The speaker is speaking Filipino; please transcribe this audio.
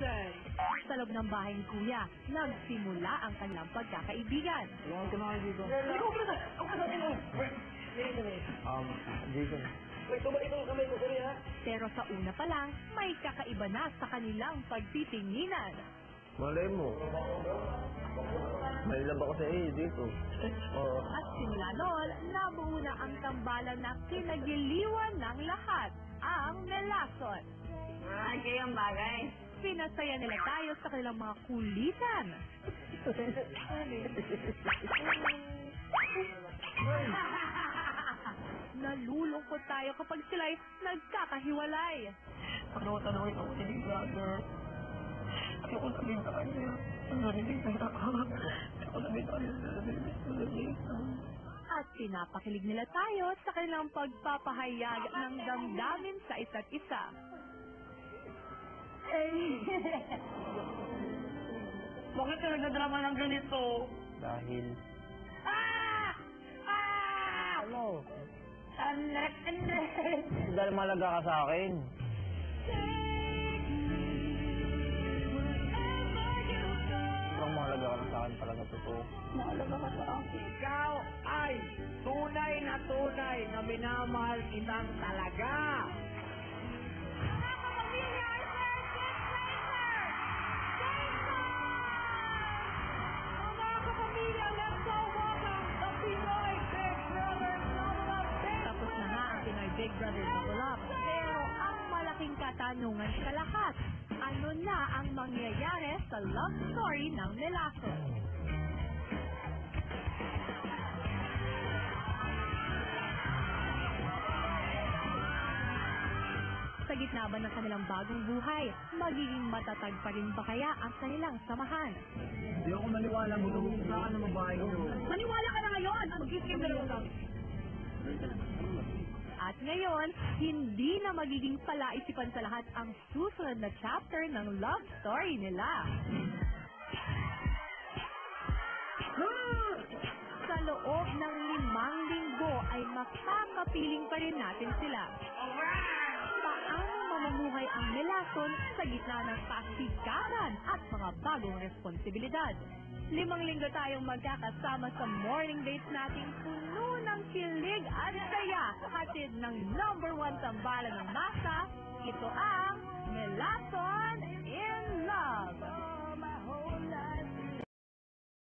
Jason. Sa loob ng bahay ni Kuya, nagsimula ang kanilang pagkakaibigan. Jason. Pero sa una pa lang, may kakaiba na sa kanilang pagtitinginan. Malay mo. May laba ko sa iyo dito. At simula noon, nabuo na ang tambalan na kinagiliwan ng lahat, ang Melason. Kayang bagay. Pinasaya nila tayo sa kanilang mga kulitan. Nalulungkot tayo kapag sila'y nagkakahiwalay. Tanong-tanongin ako si Big Brother. Ayoko sabihin sa kanya. Narinig na ako. Ayoko sabihin sa kanya. At pinapakilig nila tayo sa kanilang pagpapahayag ng damdamin sa isa't isa. Bakit ka nagdadrama ng ganito? Dahil... Ano? Andres! Dahil malaga ka sa akin. Sobrang mahalaga ka na sa akin talaga, totoo. Mahalaga ka sa akin. Ikaw ay tunay na minamahal kitang talaga. Tapos na nga ang Pinoy Big Brother Double Up. Pero ang malaking katanungan sa lahat, ano na ang mangyayari sa love story ng Melason? Sa gitna ba ng kanilang bagong buhay, magiging matatag pa rin ba kaya ang kanilang samahan? Hindi ako maniwala mo kung saan ang babae ko. Maniwala ka na ngayon! Mag-isip na lang lang. At ngayon, hindi na magiging palaisipan sa lahat ang susunod na chapter ng love story nila. Sa loob ng 5 linggo ay makakapiling pa rin natin sila. Paano mamumuhay ang Melason sa gitna ng kasikaran at mga bagong responsibilidad? 5 linggo tayong magkakasama sa morning dates nating puno ng kilig at saya. Hatid ng #1 tambalan ng masa, ito ang Melason in Love.